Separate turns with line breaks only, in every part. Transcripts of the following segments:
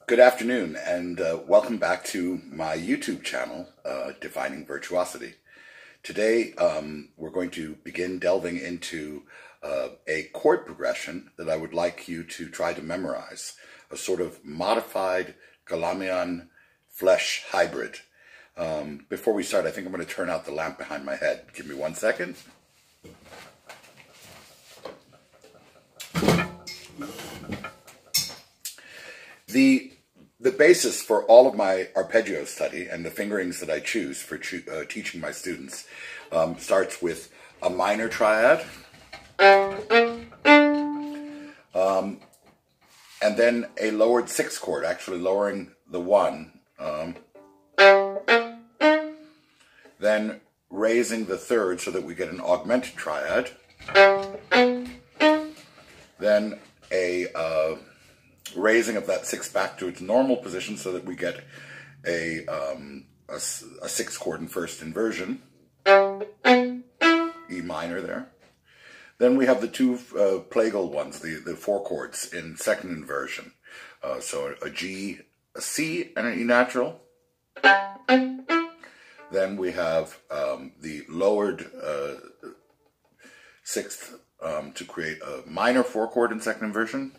Good afternoon, and welcome back to my YouTube channel, Defining Virtuosity. Today, we're going to begin delving into a chord progression that I would like you to try to memorize, a sort of modified Galamian Flesch hybrid. Before we start, I think I'm going to turn out the lamp behind my head. Give me 1 second. The basis for all of my arpeggio study and the fingerings that I choose for teaching my students starts with a minor triad, and then a lowered sixth chord, actually lowering the one, then raising the third so that we get an augmented triad, then a raising of that sixth back to its normal position so that we get a sixth chord in first inversion, E minor there. Then we have the two plagal ones, the four chords in second inversion. So a G, a C, and an E natural. Then we have the lowered sixth to create a minor four chord in second inversion.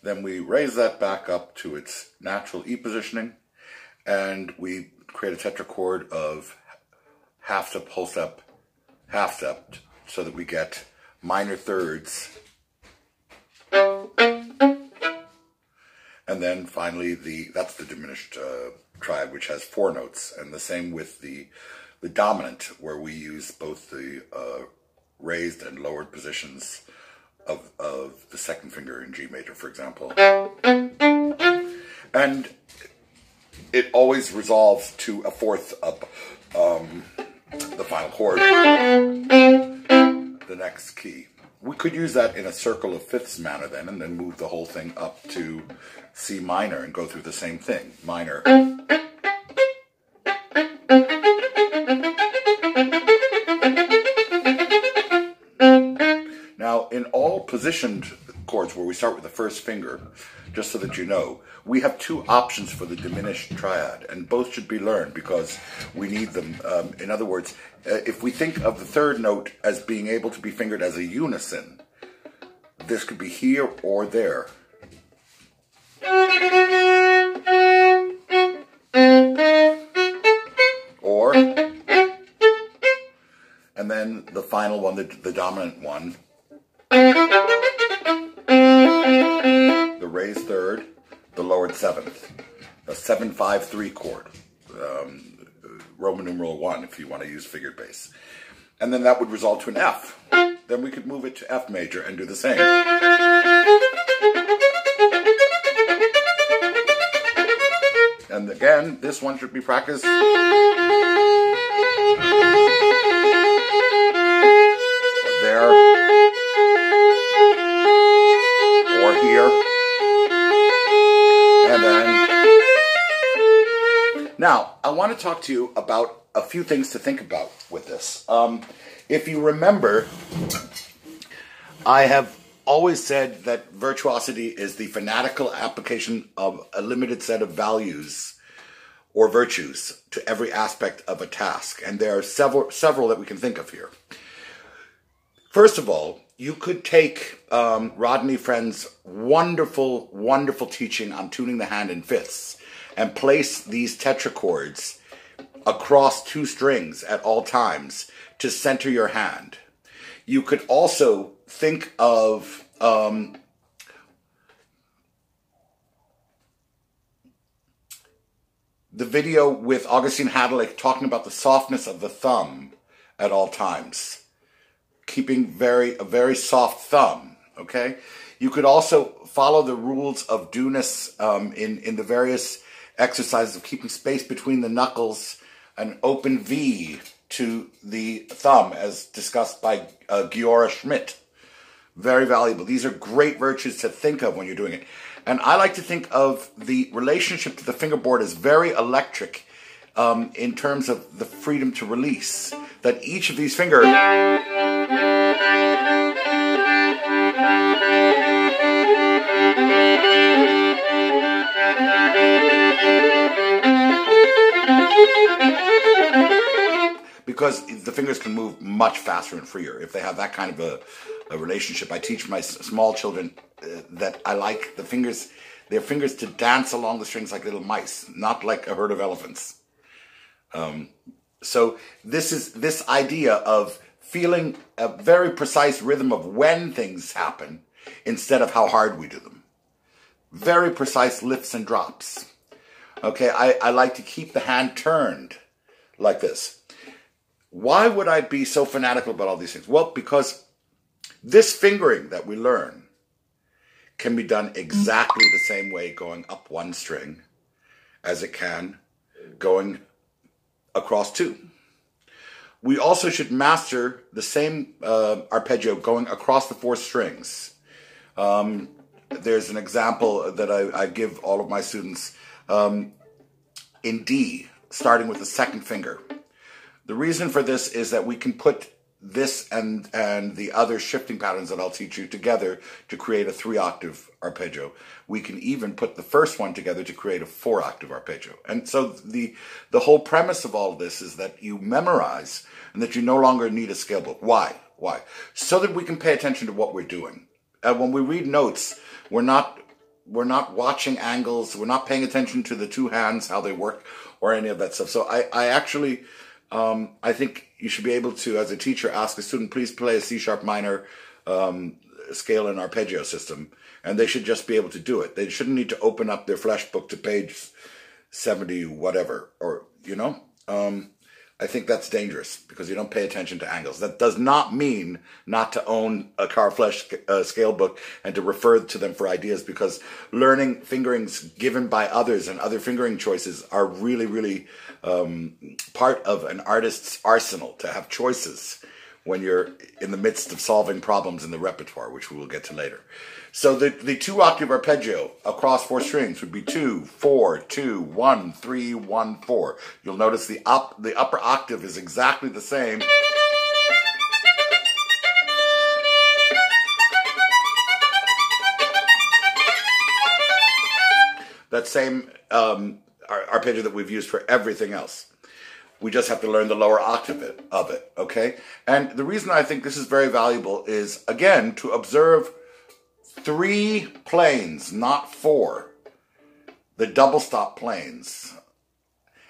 Then we raise that back up to its natural E positioning, and we create a tetrachord of half step, whole step, half step, so that we get minor thirds. And then finally, that's the diminished triad, which has four notes, and the same with the dominant, where we use both the raised and lowered positions of the second finger in G major, for example. And it always resolves to a fourth up the final chord, the next key. We could use that in a circle of fifths manner then, and then move the whole thing up to C minor and go through the same thing. Minor. Now, in all positioned chords where we start with the first finger, just so that you know, we have two options for the diminished triad, and both should be learned because we need them. In other words, if we think of the third note as being able to be fingered as a unison, this could be here or there. Or, and then the final one, the dominant one, the raised third, the lowered seventh, a 7-5-3 chord, Roman numeral 1 if you want to use figured bass. And then that would result to an F. Then we could move it to F major and do the same. And again, this one should be practiced. There. Or here. And then. Now, I want to talk to you about a few things to think about with this. If you remember, I have always said that virtuosity is the fanatical application of a limited set of values or virtues to every aspect of a task. And there are several that we can think of here. First of all, you could take Rodney Friend's wonderful, wonderful teaching on tuning the hand in fifths and place these tetrachords across two strings at all times to center your hand. You could also think of the video with Augustine Hadlick talking about the softness of the thumb at all times, keeping a very soft thumb, okay? You could also follow the rules of dueness in the various exercises of keeping space between the knuckles, an open V to the thumb, as discussed by Giora Schmidt. Very valuable. These are great virtues to think of when you're doing it. And I like to think of the relationship to the fingerboard as very electric in terms of the freedom to release. That each of these fingers because the fingers can move much faster and freer if they have that kind of a relationship. I teach my small children that I like their fingers to dance along the strings like little mice, not like a herd of elephants. So this idea of feeling a very precise rhythm of when things happen instead of how hard we do them. Very precise lifts and drops. Okay, I like to keep the hand turned like this. Why would I be so fanatical about all these things? Well, because this fingering that we learn can be done exactly the same way going up one string as it can going across two. We also should master the same arpeggio going across the four strings. There's an example that I give all of my students in D, starting with the second finger. The reason for this is that we can put this and the other shifting patterns that I'll teach you together to create a 3-octave arpeggio. We can even put the first one together to create a 4-octave arpeggio. And so the whole premise of all of this is that you memorize and that you no longer need a scale book. Why? Why? So that we can pay attention to what we're doing. When we read notes, we're not watching angles, we're not paying attention to the two hands, how they work, or any of that stuff. So I actually, I think you should be able to, as a teacher, ask a student, please play a C-sharp minor scale and arpeggio system. And they should just be able to do it. They shouldn't need to open up their flesh book to page 70, whatever, or, you know. I think that's dangerous because you don't pay attention to angles. That does not mean not to own a Carl Flesch scale book and to refer to them for ideas, because learning fingerings given by others and other fingering choices are really, really part of an artist's arsenal, to have choices when you're in the midst of solving problems in the repertoire, which we will get to later. So the 2-octave arpeggio across 4 strings would be 2, 4, 2, 1, 3, 1, 4. You'll notice the upper octave is exactly the same. That same arpeggio that we've used for everything else. We just have to learn the lower octave of it, okay? And the reason I think this is very valuable is, again, to observe 3 planes, not 4. The double stop planes.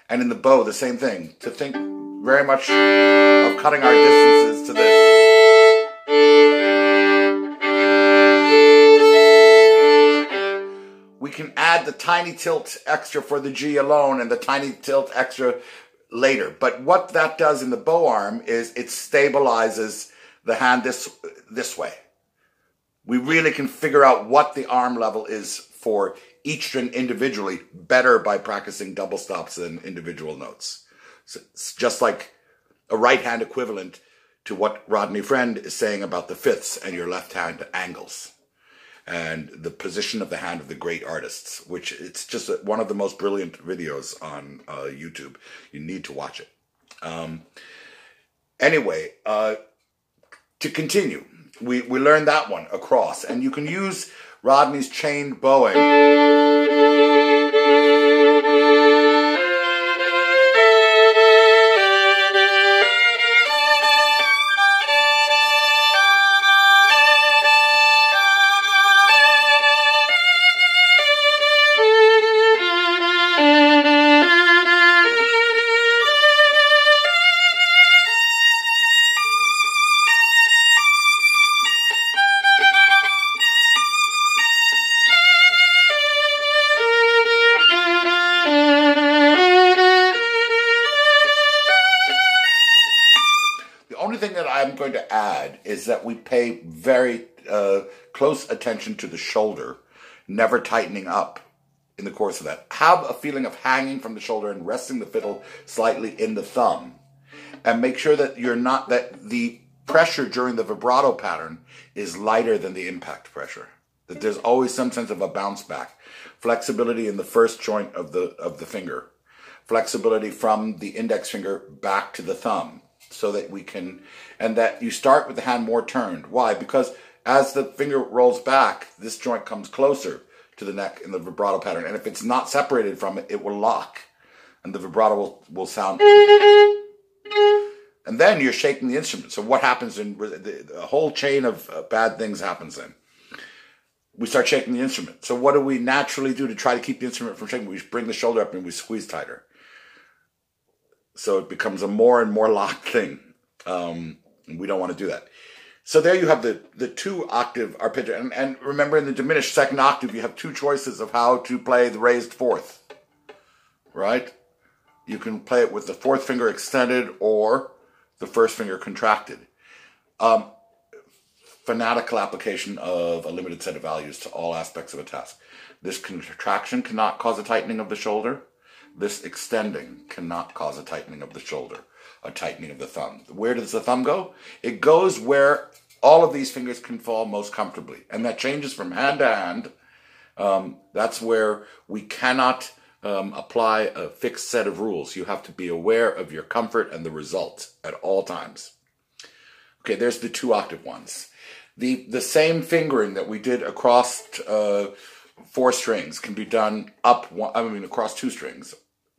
And in the bow, the same thing. To think very much of cutting our distances to this. We can add the tiny tilt extra for the G alone and the tiny tilt extra later. But what that does in the bow arm is it stabilizes the hand this way. We really can figure out what the arm level is for each string individually better by practicing double stops and individual notes. So it's just like a right hand equivalent to what Rodney Friend is saying about the fifths and your left hand angles and the position of the hand of the great artists, which it's just one of the most brilliant videos on YouTube. You need to watch it. Anyway, to continue, we learned that one across, and you can use Rodney's chained bowing. I'm going to add is that we pay very close attention to the shoulder, never tightening up in the course of that. Have a feeling of hanging from the shoulder and resting the fiddle slightly in the thumb, and make sure that that the pressure during the vibrato pattern is lighter than the impact pressure. That there's always some sense of a bounce back, flexibility in the first joint of the finger, flexibility from the index finger back to the thumb. So that we can, and that you start with the hand more turned. Why? Because as the finger rolls back, this joint comes closer to the neck in the vibrato pattern. And if it's not separated from it, it will lock. And the vibrato will sound. And then you're shaking the instrument. So what happens in the whole chain of bad things happens then. We start shaking the instrument. So what do we naturally do to try to keep the instrument from shaking? We bring the shoulder up and we squeeze tighter. So it becomes a more and more locked thing. And we don't want to do that. So there you have the 2 octave arpeggio. And remember, in the diminished second octave, you have 2 choices of how to play the raised 4th. Right? You can play it with the 4th finger extended or the 1st finger contracted. Fanatical application of a limited set of values to all aspects of a task. This contraction cannot cause a tightening of the shoulder. This extending cannot cause a tightening of the shoulder, a tightening of the thumb. Where does the thumb go? It goes where all of these fingers can fall most comfortably. And that changes from hand to hand. That's where we cannot apply a fixed set of rules. You have to be aware of your comfort and the result at all times. Okay, there's the 2 octave ones. The same fingering that we did across 4 strings can be done across 2 strings,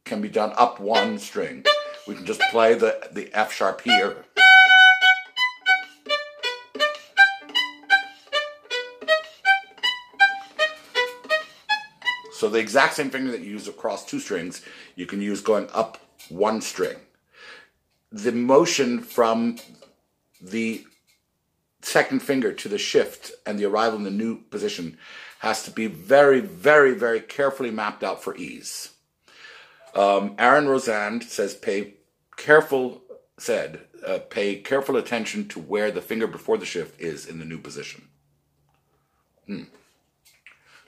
can be done up 1 string. We can just play the F sharp here. So the exact same finger that you use across 2 strings, you can use going up 1 string. The motion from the second finger to the shift and the arrival in the new position has to be very, very, very carefully mapped out for ease. Aaron Rosand says, pay careful attention to where the finger before the shift is in the new position.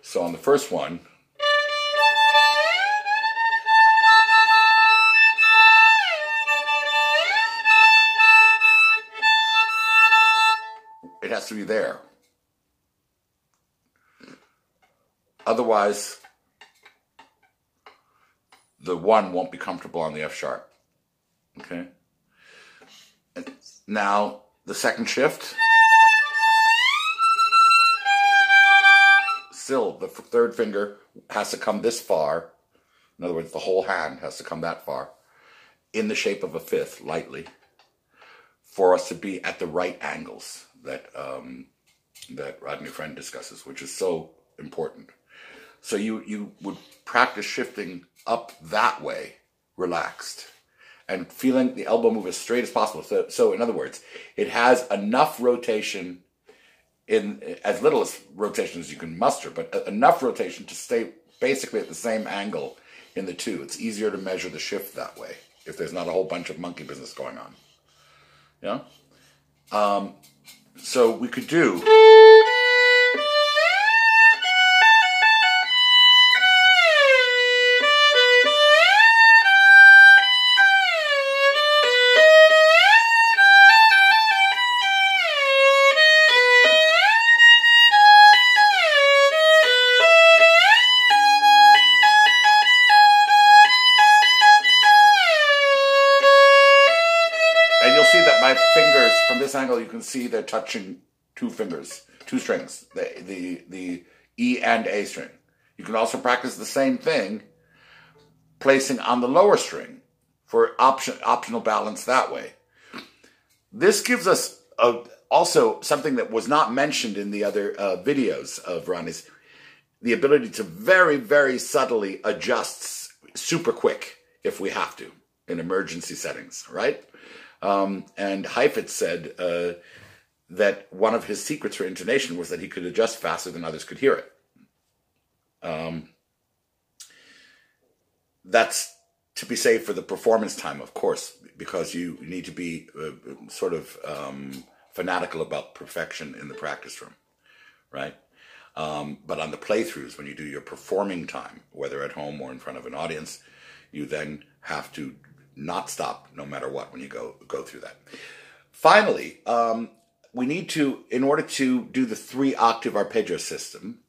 So on the first one, it has to be there. Otherwise, the 1 won't be comfortable on the F sharp. Okay? And now, the second shift. Still, the 3rd finger has to come this far. In other words, the whole hand has to come that far. In the shape of a 5th, lightly. For us to be at the right angles that Rodney Friend discusses, which is so important. So you would practice shifting up that way, relaxed, and feeling the elbow move as straight as possible. So in other words, it has enough rotation, in as little as rotation as you can muster, but enough rotation to stay basically at the same angle in the 2. It's easier to measure the shift that way if there's not a whole bunch of monkey business going on. Yeah? So we could do... angle, you can see they're touching 2 strings, the E and A string. You can also practice the same thing, placing on the lower string for optional balance that way. This gives us also something that was not mentioned in the other videos of Ronnie's, the ability to very, very subtly adjust super quick if we have to in emergency settings, right? And Heifetz said that one of his secrets for intonation was that he could adjust faster than others could hear it. That's to be saved for the performance time, of course, because you need to be fanatical about perfection in the practice room, right? But on the playthroughs, when you do your performing time, whether at home or in front of an audience, you then have to not stop no matter what when you go through that. Finally, we need to, in order to do the 3-octave arpeggio system,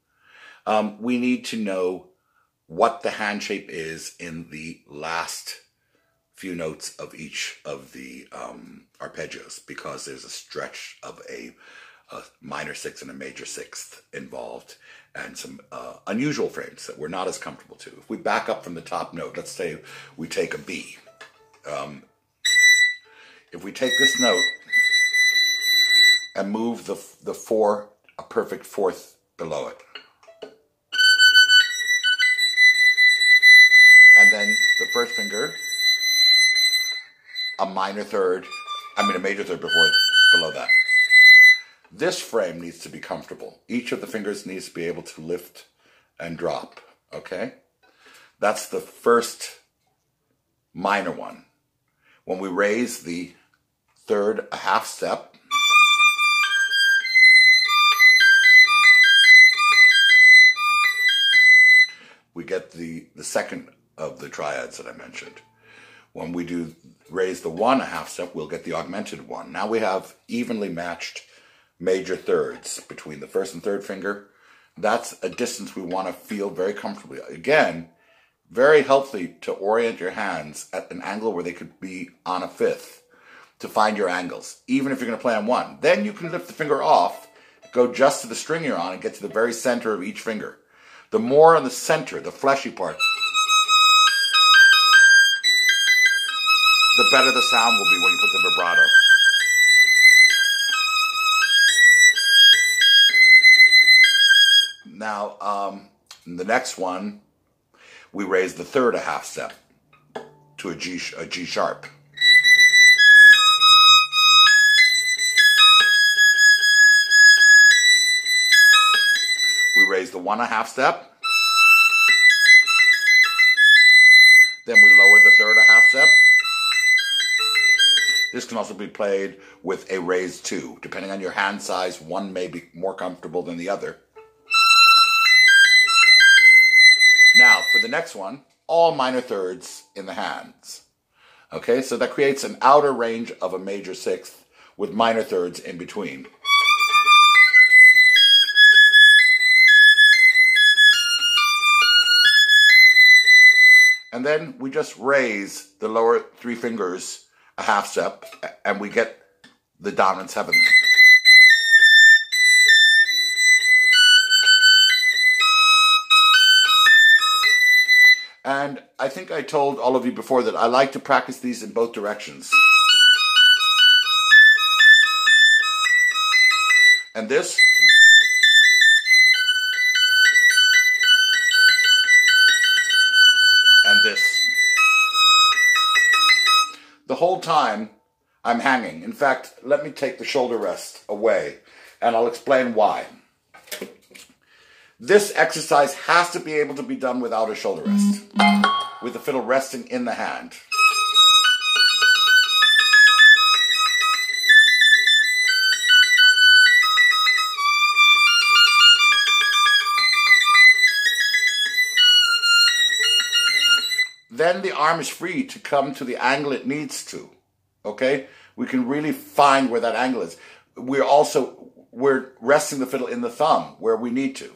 we need to know what the hand shape is in the last few notes of each of the arpeggios, because there's a stretch of a minor 6th and a major 6th involved, and some unusual frames that we're not as comfortable to. If we back up from the top note, let's say we take a B. if we take this note and move the 4, a perfect fourth below it. And then the first finger, a major third below that. This frame needs to be comfortable. Each of the fingers needs to be able to lift and drop, okay? That's the first minor one. When we raise the third a half step, we get the second of the triads that I mentioned. When we do raise the 1 a half step, we'll get the augmented 1. Now we have evenly matched major thirds between the first and third finger. That's a distance we want to feel very comfortably. Again, very healthy to orient your hands at an angle where they could be on a fifth to find your angles, even if you're going to play on 1. Then you can lift the finger off, go just to the string you're on, and get to the very center of each finger. The more on the center, the fleshy part, the better the sound will be when you put the vibrato. Now, the next one, we raise the third a half step to a G sharp. We raise the 1 a half step. Then we lower the third a half step. This can also be played with a raised 2. Depending on your hand size, one may be more comfortable than the other. Now, for the next one, all minor thirds in the hands. Okay, so that creates an outer range of a major sixth with minor thirds in between. And then we just raise the lower 3 fingers a half step, and we get the dominant 7. And I think I told all of you before that I like to practice these in both directions. And this. And this. The whole time I'm hanging. In fact, let me take the shoulder rest away and I'll explain why. This exercise has to be able to be done without a shoulder rest, with the fiddle resting in the hand. Then the arm is free to come to the angle it needs to, okay? We can really find where that angle is. We're resting the fiddle in the thumb where we need to,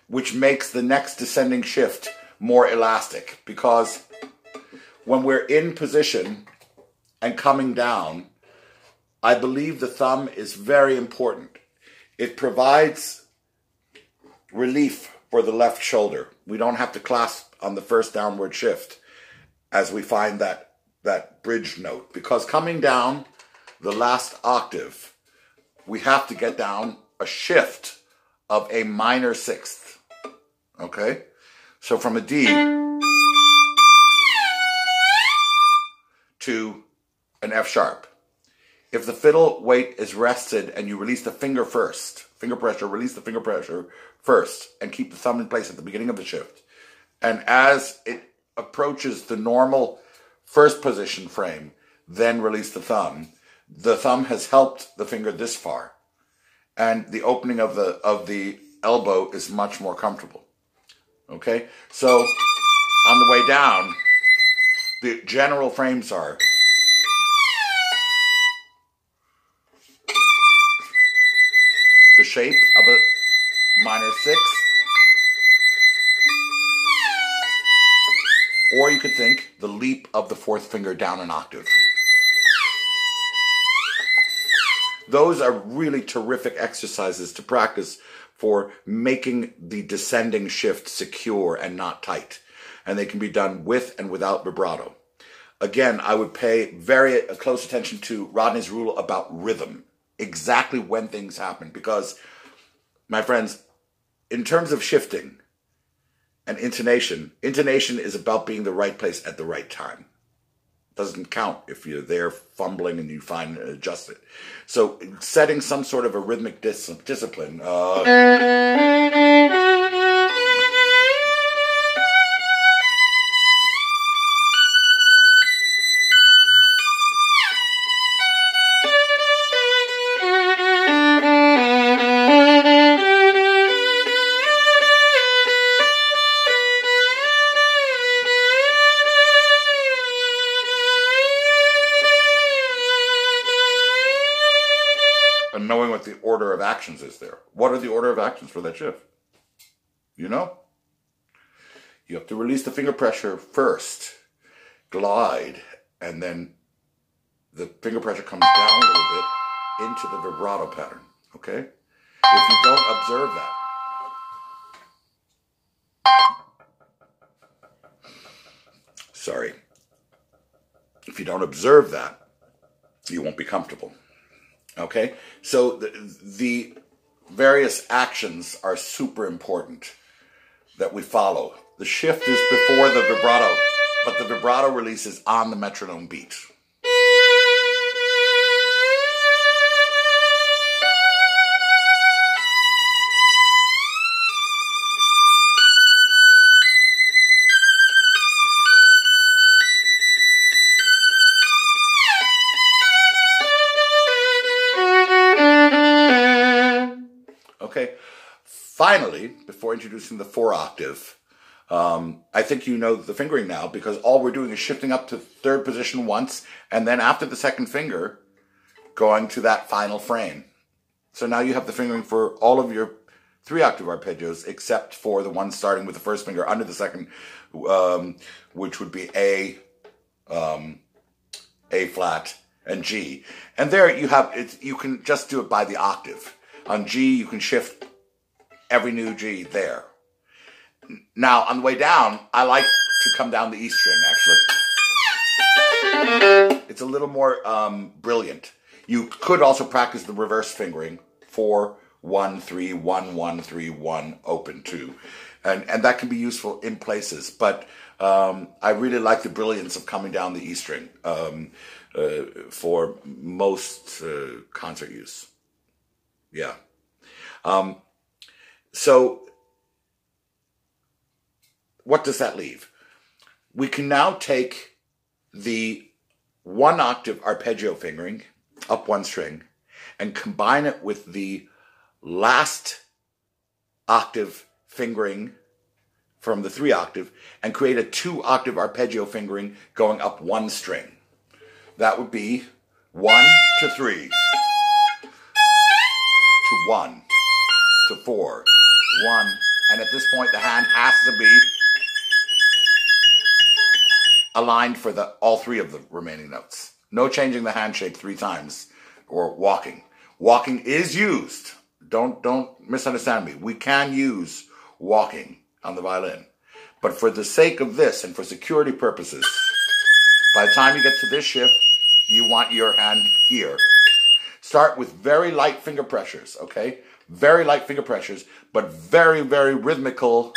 which makes the next descending shift more elastic, because when we're in position and coming down, I believe the thumb is very important. It provides relief for the left shoulder. We don't have to clasp on the first downward shift as we find that bridge note, because coming down the last octave, we have to get down a shift of a minor sixth. Okay, so from a D to an F sharp. If the fiddle weight is rested and you release the finger first, release the finger pressure first and keep the thumb in place at the beginning of the shift. And as it approaches the normal first position frame, then release the thumb. The thumb has helped the finger this far. And the opening of the elbow is much more comfortable. Okay, so on the way down, the general frames are the shape of a minor sixth, or you could think the leap of the fourth finger down an octave. Those are really terrific exercises to practice for making the descending shift secure and not tight. And they can be done with and without vibrato. Again, I would pay very close attention to Rodney's rule about rhythm, exactly when things happen. Because, my friends, in terms of shifting and intonation is about being the right place at the right time. It doesn't count if you're there fumbling and you find and adjust it. So setting some sort of a rhythmic discipline. And knowing what the order of actions is there. What are the order of actions for that shift? You know? You have to release the finger pressure first, glide, and then the finger pressure comes down a little bit into the vibrato pattern, okay? If you don't observe that, if you don't observe that, you won't be comfortable. Okay, so the various actions are super important that we follow. The shift is before the vibrato, but the vibrato release is on the metronome beat. Okay, finally, before introducing the 4-octave, I think you know the fingering now, because all we're doing is shifting up to third position once, and then after the second finger, going to that final frame. So now you have the fingering for all of your 3-octave arpeggios, except for the one starting with the first finger under the second, which would be A flat, and G. And there you have it. You can just do it by the octave. On G, you can shift every new G there. Now, on the way down, I like to come down the E string, actually. It's a little more brilliant. You could also practice the reverse fingering, 4, 1, 3, 1, 1, 3, 1, open 2. And that can be useful in places. But I really like the brilliance of coming down the E string for most concert use. Yeah. So what does that leave? We can now take the 1-octave arpeggio fingering, up one string, and combine it with the last octave fingering from the 3-octave and create a 2-octave arpeggio fingering going up one string. That would be 1 to 3. To 1, to 4, 1, and at this point the hand has to be aligned for all 3 of the remaining notes. No changing the hand shape 3 times or walking. Walking is used. Don't misunderstand me. We can use walking on the violin. But for the sake of this and for security purposes, by the time you get to this shift, you want your hand here. Start with very light finger pressures, okay? Very light finger pressures, but very, very rhythmical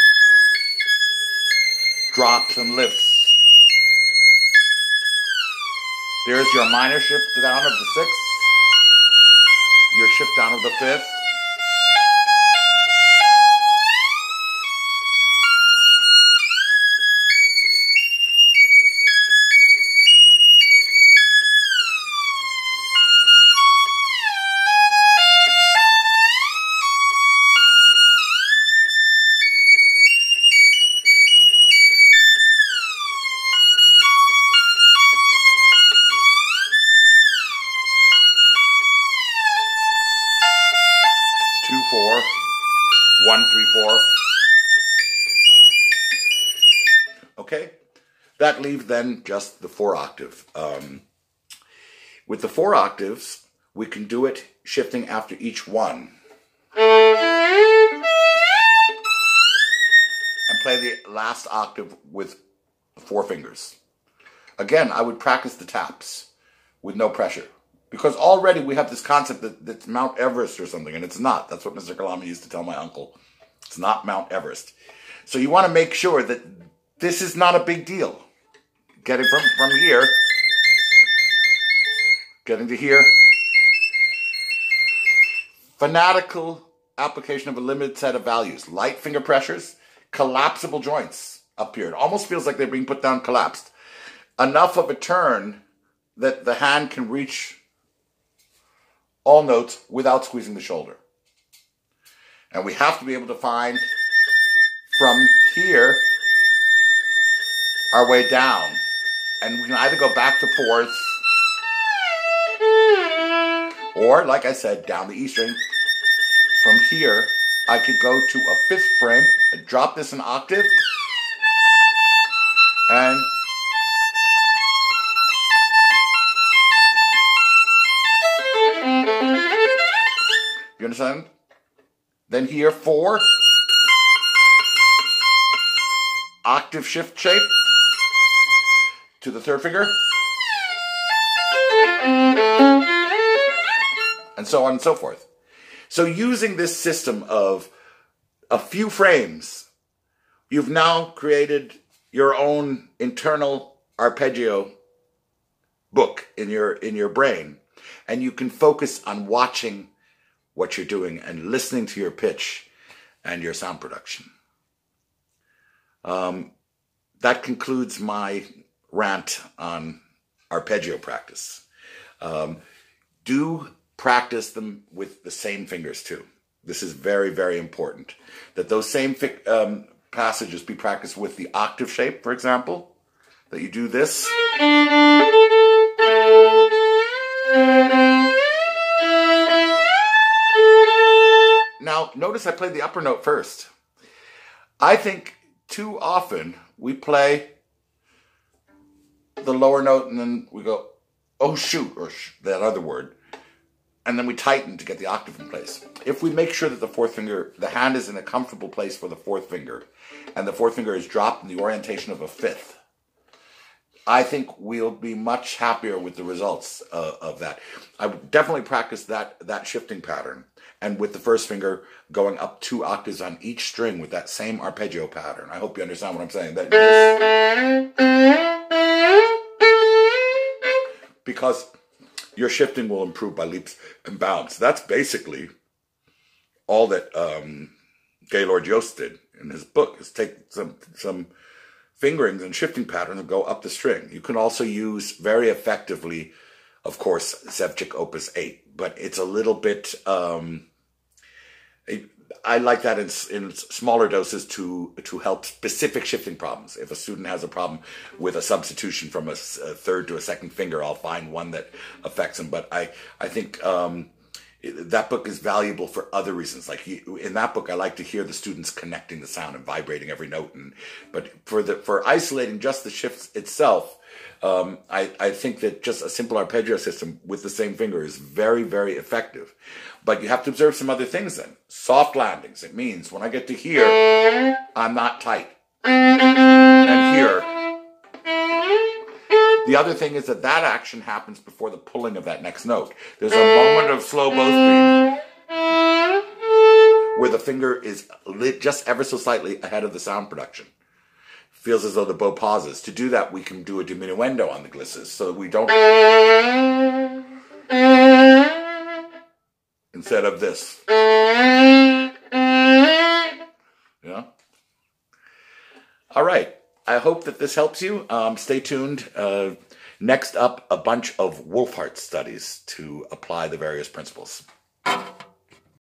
drops and lifts. There's your minor shift down of the 6th, your shift down of the 5th, Okay, that leaves then just the 4-octave. With the 4 octaves, we can do it shifting after each one. And play the last octave with 4 fingers. Again, I would practice the taps with no pressure. Because already we have this concept that it's Mount Everest or something, and it's not. That's what Mr. Kalama used to tell my uncle. It's not Mount Everest. So you want to make sure that this is not a big deal. Getting from here, getting to here. Fanatical application of a limited set of values. Light finger pressures, collapsible joints up here. It almost feels like they're being put down collapsed. Enough of a turn that the hand can reach all notes without squeezing the shoulder. And we have to be able to find from here our way down. And we can either go back to fourths or, like I said, down the E string. From here, I could go to a fifth frame, drop this an octave, and you understand? Then here, 4, octave shift shape to the third finger, and so on and so forth. So using this system of a few frames, you've now created your own internal arpeggio book in your brain, and you can focus on watching what you're doing and listening to your pitch and your sound production. That concludes my rant on arpeggio practice. Do practice them with the same fingers too. This is very, very important. That those same passages be practiced with the octave shape, for example. That you do this. Now, notice I played the upper note first. I think too often we play the lower note and then we go, oh shoot, or that other word. And then we tighten to get the octave in place. If we make sure that the fourth finger, the hand is in a comfortable place for the fourth finger, and the fourth finger is dropped in the orientation of a fifth, I think we'll be much happier with the results of that. I would definitely practice that shifting pattern, and with the first finger going up 2 octaves on each string with that same arpeggio pattern. I hope you understand what I'm saying. Because your shifting will improve by leaps and bounds. That's basically all that Gaylord Yost did in his book, is take some fingerings and shifting patterns and go up the string. You can also use very effectively, of course, Ševčík Opus 8, but it's a little bit, I like that in smaller doses to help specific shifting problems. If a student has a problem with a substitution from a third to a second finger, I'll find one that affects them. But I think that book is valuable for other reasons. Like in that book, I like to hear the students connecting the sound and vibrating every note. But for isolating just the shifts itself, I think that just a simple arpeggio system with the same finger is very, very effective. But you have to observe some other things then. Soft landings. It means when I get to here, I'm not tight. And here. The other thing is that action happens before the pulling of that next note. There's a moment of slow bow speed where the finger is lit just ever so slightly ahead of the sound production. Feels as though the bow pauses. To do that, we can do a diminuendo on the glisses so that we don't... Instead of this. Yeah. All right. I hope that this helps you. Stay tuned. Next up, a bunch of Wolfhart studies to apply the various principles.